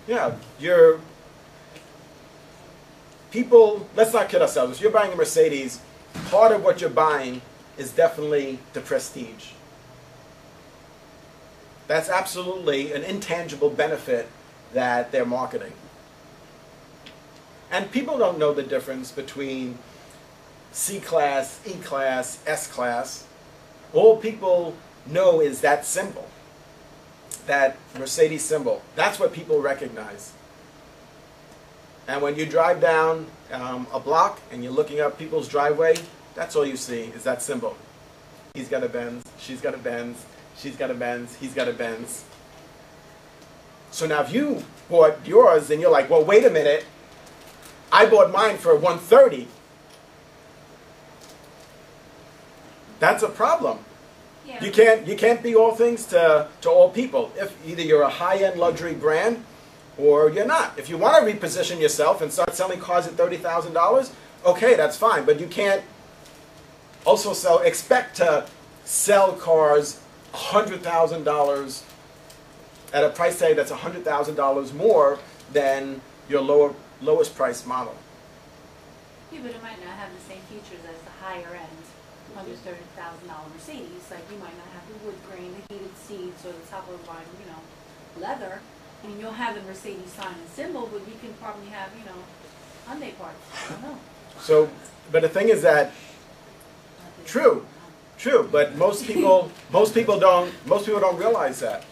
Yeah, people, let's not kid ourselves. If you're buying a Mercedes, part of what you're buying is definitely the prestige. That's absolutely an intangible benefit that they're marketing. And people don't know the difference between C-Class, E-Class, S-Class. All people know is that symbol, that Mercedes symbol. That's what people recognize. And when you drive down a block and you're looking up people's driveway, that's all you see is that symbol. He's got a Benz, she's got a Benz, she's got a Benz, he's got a Benz. So now if you bought yours and you're like, well, wait a minute, I bought mine for $130. That's a problem. Yeah. You can't be all things to all people. If either you're a high-end luxury brand or you're not. If you want to reposition yourself and start selling cars at $30,000, okay, that's fine. But you can't also expect to sell cars $100,000 at a price tag that's $100,000 more than your lowest price model. Yeah, but it might not have the same features as the higher end $130,000 Mercedes. Like you might not have the wood grain, the heated seats, or the top of the line, leather. I mean, you'll have the Mercedes sign and symbol, but you can probably have, Hyundai parts. I don't know. So, but the thing is that true, but most people don't realize that.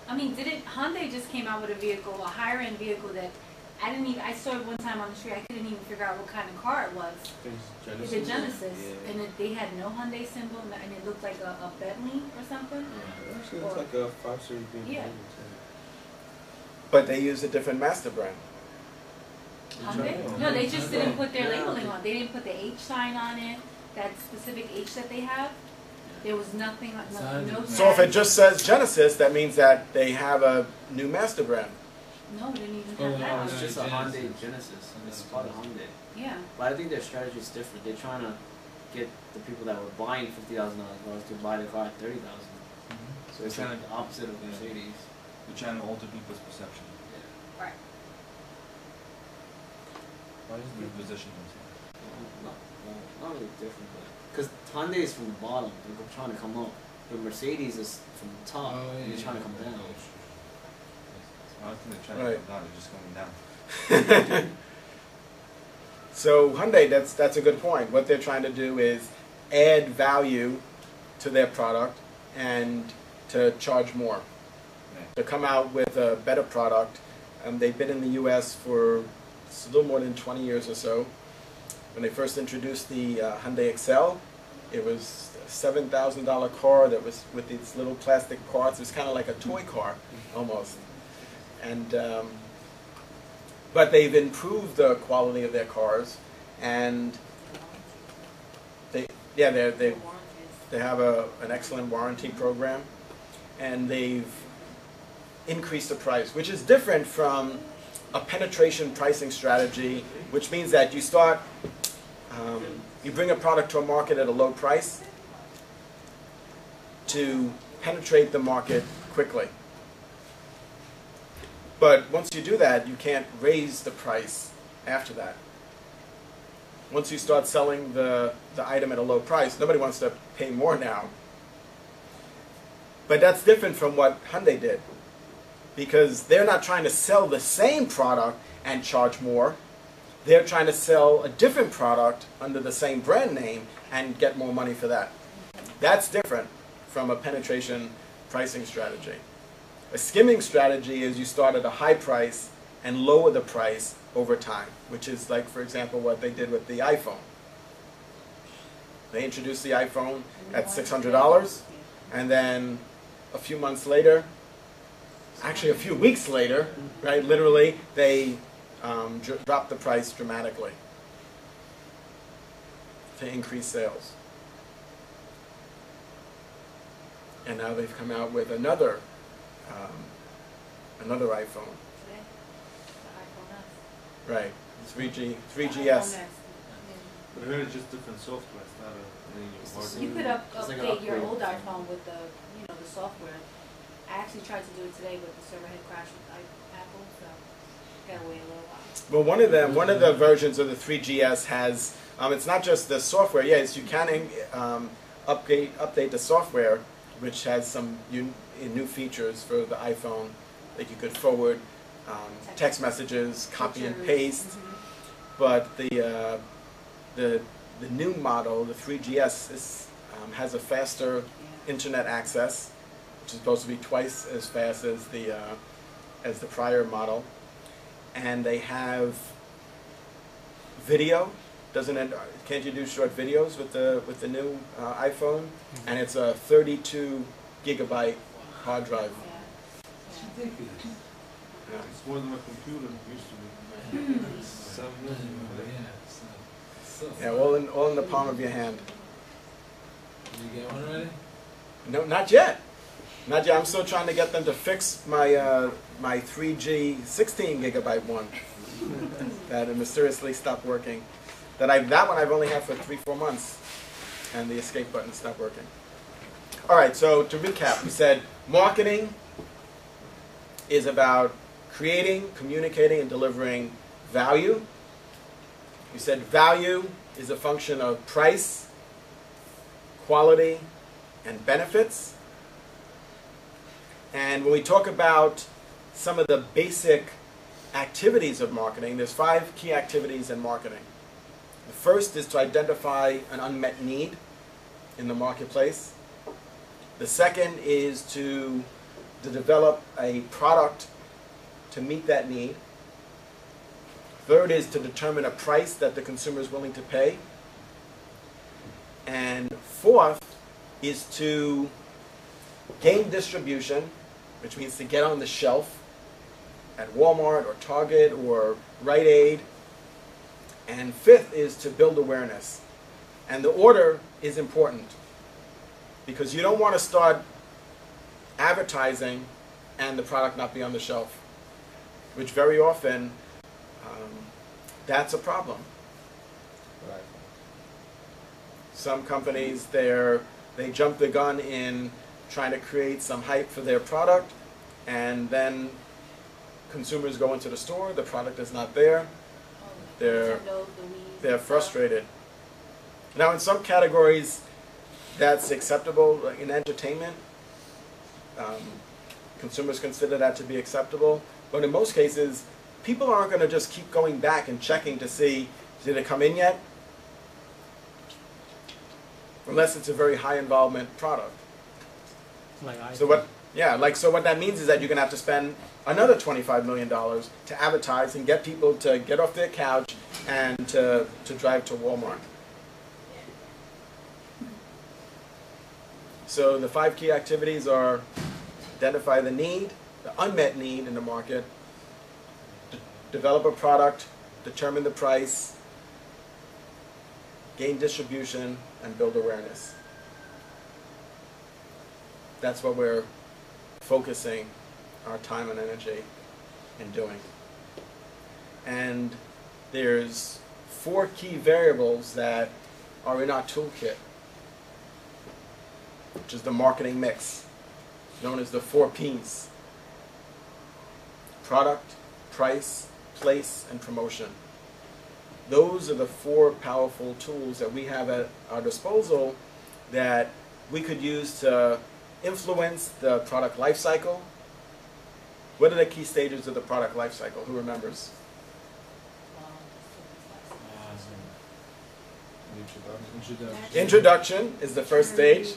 I mean, Hyundai just came out with a vehicle, a higher end vehicle that I saw it one time on the street. I couldn't even figure out what kind of car it was. It's a Genesis, yeah. And they had no Hyundai symbol, and it looked like a Bentley or something. Yeah, actually, it's like a 5 Series BMW. Yeah. But they use a different master brand. Hyundai? No, they just didn't put their labeling on. They didn't put the H sign on it. That specific H that they have. There was nothing. No. So if it just says Genesis, that means that they have a new master brand. No, we didn't even have that. It's just a Hyundai Genesis. It's called a Hyundai. Yeah. But I think their strategy is different. They're trying to get the people that were buying $50,000 cars to buy the car at $30,000. So it's kind of the opposite of Mercedes. They're trying to alter people's perception. Yeah. Right. Why is the position themselves? Not really different, but because Hyundai is from the bottom, they're trying to come up. But Mercedes is from the top, and they're trying to come down. I don't think they're trying to come down, they're just coming down. So Hyundai, that's a good point. What they're trying to do is add value to their product and to charge more. To come out with a better product. They've been in the U.S. for a little more than 20 years or so. When they first introduced the Hyundai Excel, it was a $7,000 car that was with these little plastic parts. It was kind of like a toy car, almost. And but they've improved the quality of their cars, and they have an excellent warranty program, and they've increased the price, which is different from a penetration pricing strategy, which means that you start, you bring a product to a market at a low price to penetrate the market quickly. But once you do that, you can't raise the price after that. Once you start selling the item at a low price, nobody wants to pay more now. But that's different from what Hyundai did, because they're not trying to sell the same product and charge more. They're trying to sell a different product under the same brand name and get more money for that. That's different from a penetration pricing strategy. A skimming strategy is you start at a high price and lower the price over time, which is like, for example, what they did with the iPhone. They introduced the iPhone at $600, and then a few months later, actually a few weeks later, right, literally, they dropped the price dramatically to increase sales. And now they've come out with another iPhone. Right, 3GS. But I heard it's just different software. It's not a You could update your old iPhone with the, the software. I actually tried to do it today, but the server had crashed with Apple, so gotta wait a little while. Well, one of the versions of the 3GS has, it's not just the software. Yes, you can update the software, which has some new features for the iPhone that you could forward text messages, copy and paste. But the new model, the 3GS, has a faster internet access, which is supposed to be twice as fast as the prior model. And they have video. Can't you do short videos with the new iPhone? And it's a 32 gigabyte hard drive. It's ridiculous. Yeah. It's more than a computer used to be. 7 years ago. Yeah, all in the palm of your hand. Did you get one already? No, not yet. Not yet. I'm still trying to get them to fix my my 3G 16 gigabyte one that mysteriously stopped working. That one I've only had for 3-4 months, and the escape button stopped working. All right. So to recap, we said marketing is about creating, communicating, and delivering value. We said value is a function of price, quality, and benefits. And when we talk about some of the basic activities of marketing, there's 5 key activities in marketing. The first is to identify an unmet need in the marketplace. The second is to develop a product to meet that need. Third is to determine a price that the consumer is willing to pay. And fourth is to gain distribution, which means to get on the shelf at Walmart or Target or Rite Aid. And fifth is to build awareness. And the order is important because you don't want to start advertising and the product not be on the shelf, which very often that's a problem. Right. Some companies, they jump the gun in trying to create some hype for their product, and then consumers go into the store, the product is not there, they're frustrated. Now in some categories that's acceptable, like in entertainment, consumers consider that to be acceptable, but in most cases people aren't going to just keep going back and checking to see, did it come in yet? Unless it's a very high involvement product. So what that means is that you're going to have to spend another $25 million to advertise and get people to get off their couch and to drive to Walmart. So the 5 key activities are identify the need, the unmet need in the market, develop a product, determine the price, gain distribution, and build awareness. That's what we're focusing our time and energy in doing. And there's 4 key variables that are in our toolkit, which is the marketing mix, known as the 4 Ps. Product, price, place, and promotion. Those are the 4 powerful tools that we have at our disposal that we could use to influence the product life cycle. What are the key stages of the product life cycle? Who remembers? Introduction is the first stage.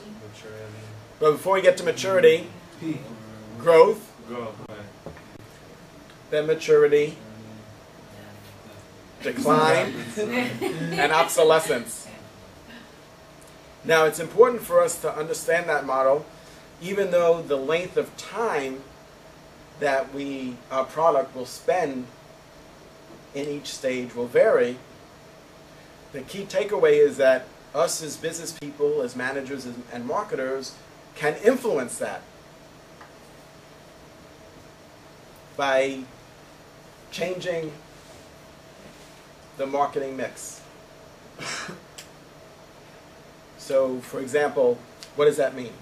But before we get to maturity, growth, then maturity, decline, and obsolescence. Now it's important for us to understand that model, even though the length of time that our product will spend in each stage will vary. The key takeaway is that us as business people, as managers and marketers, can influence that by changing the marketing mix. So, for example, what does that mean?